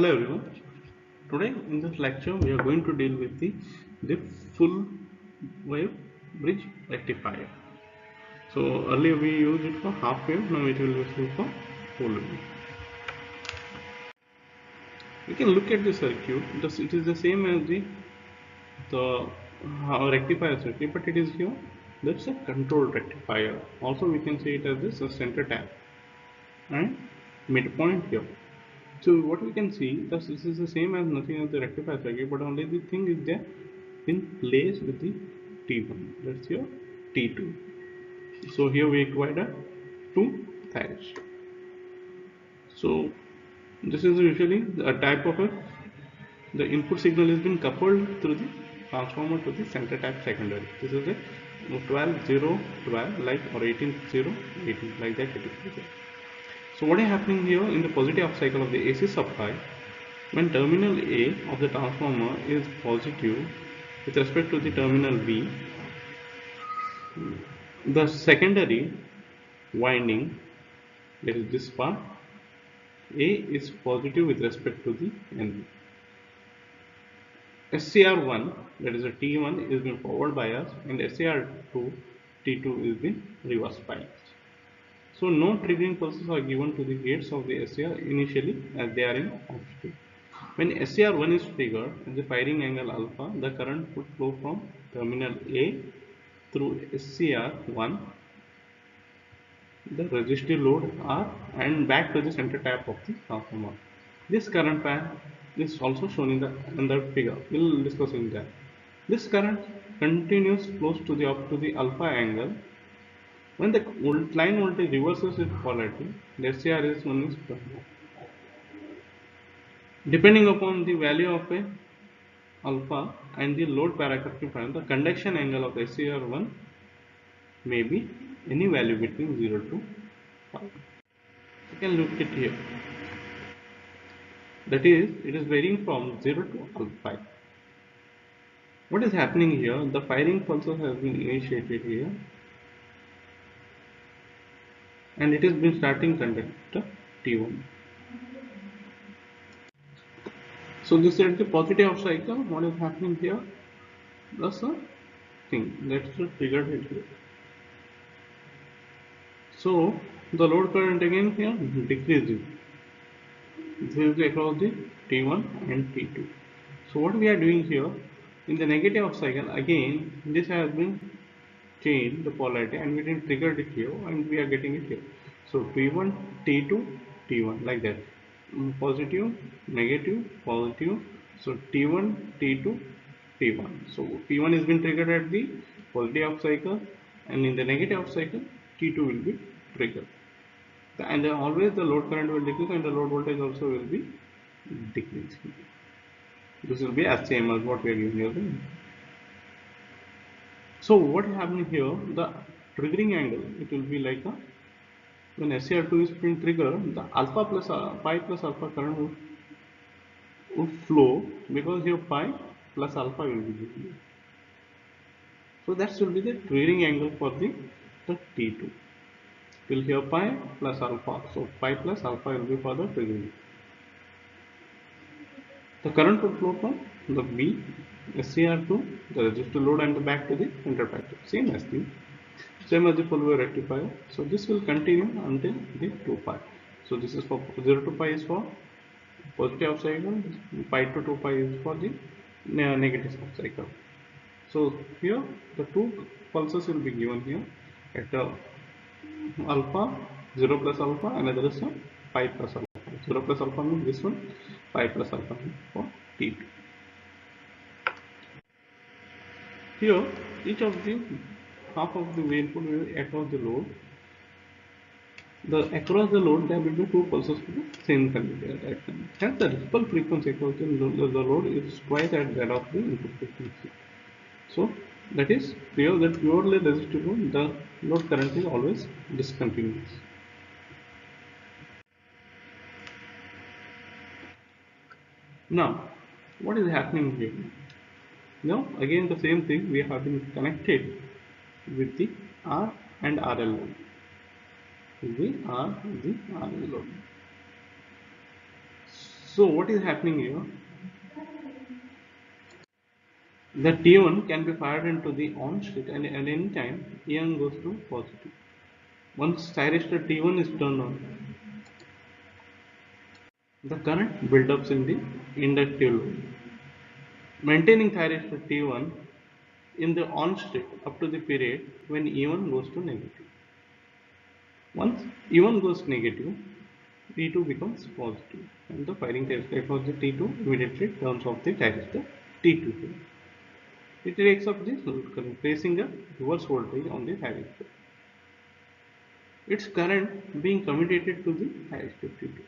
Hello everyone. Today in this lecture we are going to deal with the full wave bridge rectifier. So earlier we used it for half wave, now it will be useful for full wave. We can look at the circuit. It is the same as the rectifier circuit, but it is here. That's a control rectifier. Also we can say it as this a center tap and midpoint here. So what we can see, this is the same as nothing as the rectifier circuit, but only the thing is there in place with the T1. That's your T2. So here we require two thyristor. So this is usually a type of the input signal has been coupled through the transformer to the center tap secondary. This is a 12 0 12 like or 18 0 18 like that it is there. So what is happening here in the positive half cycle of the AC supply, when terminal A of the transformer is positive with respect to the terminal B, the secondary winding, that is this part, A is positive with respect to the N. SCR1, that is a T1, is being forward biased, and SCR2, T2 is being reverse biased. So no triggering pulses are given to the gates of the SCR initially as they are in off state. When SCR1 is triggered at the firing angle alpha, the current would flow from terminal A through SCR1, the resistive load R, and back to the center tap of the transformer. This current path is also shown in the figure. We'll discuss in that. This current continues flows to the up to the alpha angle. When the line voltage reverses its polarity, the SCR is known as depending upon the value of a alpha and the load parameter, the conduction angle of SCR1 may be any value between 0 to 5. You can look at here. That is, it is varying from 0 to alpha. What is happening here? The firing pulses has been initiated here, and it has been starting conductor T1. So this is the positive half cycle. What is happening here? That's a thing. That's the triggered here. So the load current again here decreases. This is across the T1 and T2. So what we are doing here in the negative half cycle, again this has been changed the polarity and we didn't trigger it here and we are getting it here. So T1 T2 T1 like that, positive negative positive. So T1 T2 T1. So T1 has been triggered at the positive half cycle, and in the negative half cycle T2 will be triggered, and then always the load current will decrease and the load voltage also will be decreasing. This will be as same as what we are giving here. So what is happening here, the triggering angle, it will be like a, when SCR2 is being triggered, the alpha plus pi plus alpha current would flow, because here pi plus alpha will be given. So that will be the triggering angle for the T2 till here pi plus alpha. So pi plus alpha will be for the triggering. The current will flow from the B SCR2, the resistor load, and back to the interactor. Same as the full wave rectifier. So this will continue until the 2 pi. So this is for 0 to pi is for positive half cycle, pi to 2 pi is for the negative half cycle. So here the two pulses will be given here at alpha 0 plus alpha, another is pi plus alpha. 0 plus alpha means this one, pi plus alpha for T2. Here each of the half of the input will across the load. Across the load there will be two pulses to the same conductor at that time. And the ripple frequency across the load is twice at that of the input frequency. So that is purely resistive load, the load current is always discontinuous. Now what is happening here? Now again the same thing, we have been connected with the R and RL load. The RL load. So what is happening here? The T1 can be fired into the on state and at any time EN goes to positive. Once thyristor T1 is turned on, the current builds up in the inductive loop, maintaining thyristor T1 in the on state up to the period when E1 goes to negative. Once E1 goes negative, T2 becomes positive and the firing thyristor for the T2 immediately turns off the thyristor T2. It takes up this load current, placing a reverse voltage on the thyristor. Its current being commutated to the thyristor T2.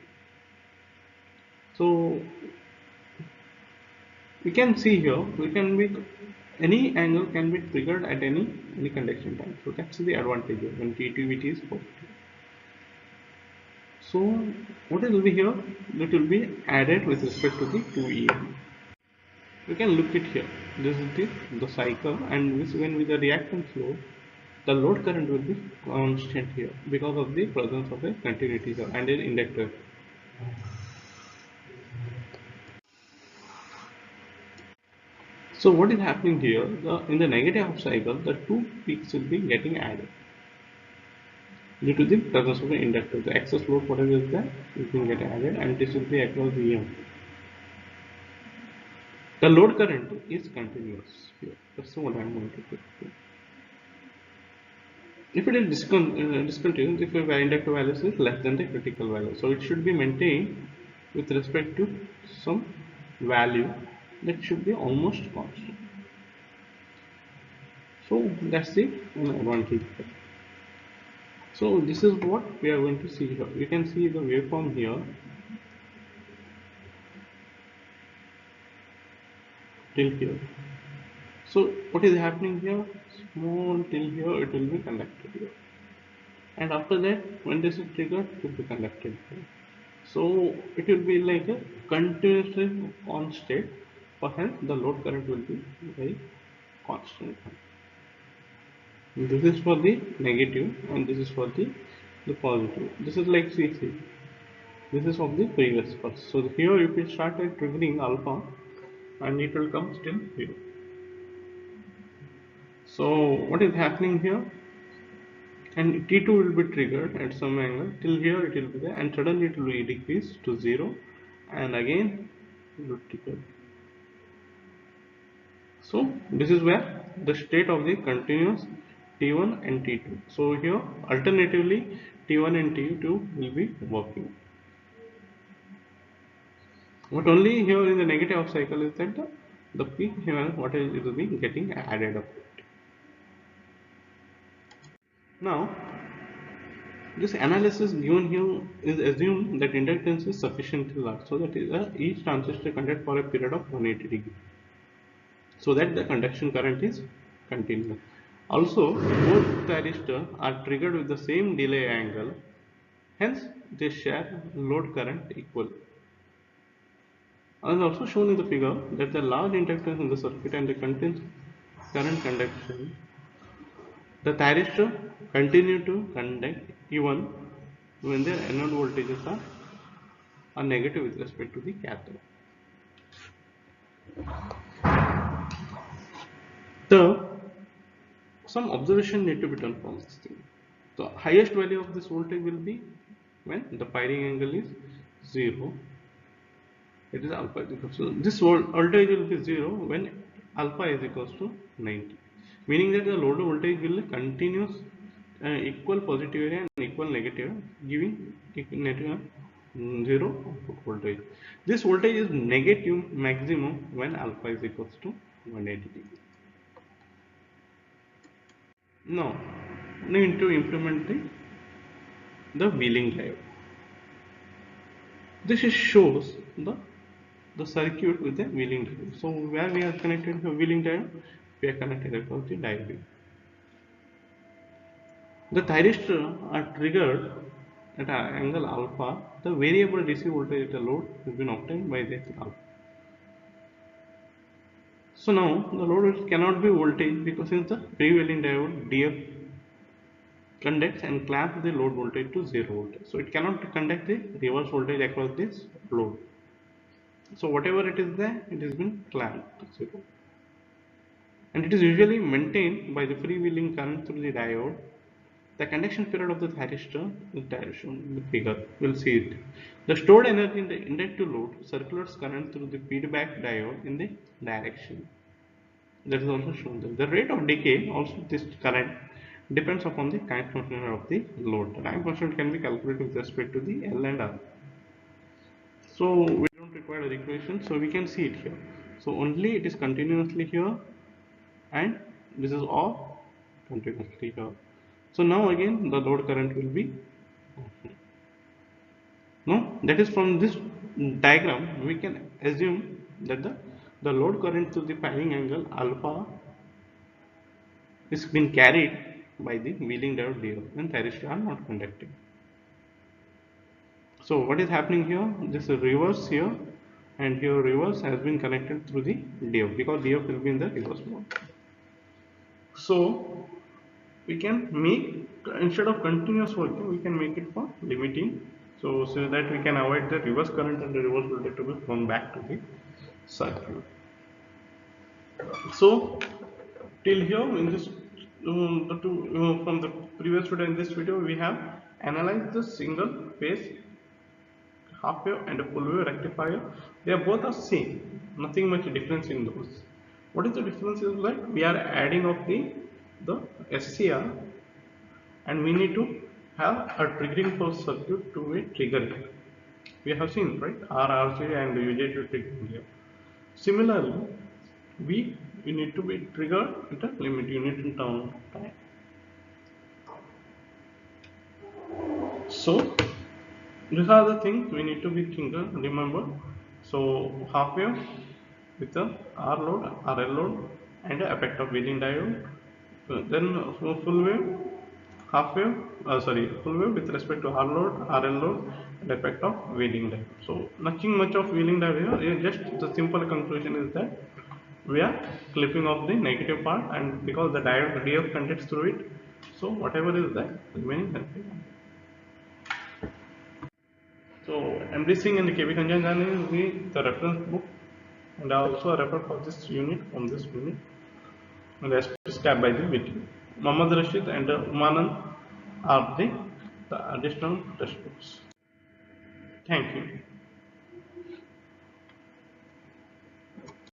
So we can see here, we can make any angle can be triggered at any conduction time. So that's the advantage here when T2 is positive. So what will be here? That will be added with respect to the 2EM. We can look it here. This is the cycle, and this when with the reactance flow, the load current will be constant here because of the presence of a continuity cell and an inductor. So what is happening here? In the negative half cycle, the two peaks will be getting added due to the presence of the inductor. The excess load, whatever is there, will be get added, and this will be across the EM. The load current is continuous here. That's what I'm going to do. If it is discontinuous, if the inductor value is less than the critical value, so it should be maintained with respect to some value that should be almost constant. So that's the advantage. So this is what we are going to see here. You can see the waveform here till here. So what is happening here? Small till here, it will be conducted here, and after that, when this is triggered, it will be conducted here. So it will be like a continuously on state, for hence the load current will be very constant. This is for the negative and this is for the positive. This is like CC. This is of the previous first. So here if we start at triggering alpha and it will come still 0. So what is happening here? And T2 will be triggered at some angle till here it will be there, and suddenly it will be decreased to 0 and again it will trigger. So this is where the state of the continuous T1 and T2. So here alternatively T1 and T2 will be working. What only here in the negative half cycle is that the peak here what is it will be getting added up. Now this analysis given here is assumed that inductance is sufficiently large so that each transistor conduct for a period of 180 degree, so that the conduction current is continuous. Also, both thyristors are triggered with the same delay angle, hence they share load current equal. As also shown in the figure that the large inductance in the circuit and the contains current conduction, the thyristor continue to conduct even when their anode voltages are negative with respect to the cathode. Some observation need to be done from this thing. The highest value of this voltage will be when the firing angle is 0. It is alpha is equal to, this voltage will be 0 when alpha is equals to 90, meaning that the load voltage will continuous equal positive area and equal negative, giving negative 0 output voltage. This voltage is negative maximum when alpha is equals to 180 degree. Now, need to implement the wheeling diode. This shows the circuit with the wheeling diode. So where we are connected to wheeling diode, we are connected across the diode. The thyristors are triggered at an angle alpha. The variable DC voltage at the load has been obtained by this alpha. So now the load cannot be voltage because since the prevailing diode DF conducts and clamps the load voltage to 0 voltage. So it cannot conduct the reverse voltage across this load. So whatever it is there, it has been clamped to 0. And it is usually maintained by the freewheeling current through the diode. The conduction period of the thyristor is shown in the figure. We'll see it. The stored energy in the inductive load circulates current through the feedback diode in the direction. That is also shown there. The rate of decay, also this current, depends upon the time constant of the load. The time constant can be calculated with respect to the L and R. So we don't require a equation, so we can see it here. So only it is continuously here, and this is off continuously here. So now again the load current will be no. That is from this diagram we can assume that the load current to the firing angle alpha is being carried by the wheeling diode DF and thyristor are not conducting. So what is happening here? This reverse here and here reverse has been connected through the DF because DF will be in the reverse mode. So we can make, instead of continuous working, we can make it for limiting, so that we can avoid the reverse current and the reverse voltage to be flown back to the circuit. So till here in this from the previous video, in this video we have analyzed the single phase half wave and a full wave rectifier. They are both are same, nothing much difference in those. What is the difference is that we are adding of the SCR, and we need to have a triggering pulse circuit to be triggered. We have seen, right, RRC and UJT triggering here. Similarly, we need to be triggered at a limit unit in time. So these are the things we need to be remember. So half wave with the R load, RL load, and the effect of wheeling diode. Then full wave, half wave, full wave with respect to R load, RL load, and effect of wheeling diode. So nothing much of wheeling diode here. Just the simple conclusion is that we are clipping off the negative part, and because the diode DF conducts through it, so whatever is there remaining helping. So MD Singh and KB Kanjanjani is the reference book, and I also refer for this unit from this unit. And the rest is tabbed by the video. Muhammad Rashid and Umanand are the additional textbooks. Thank you.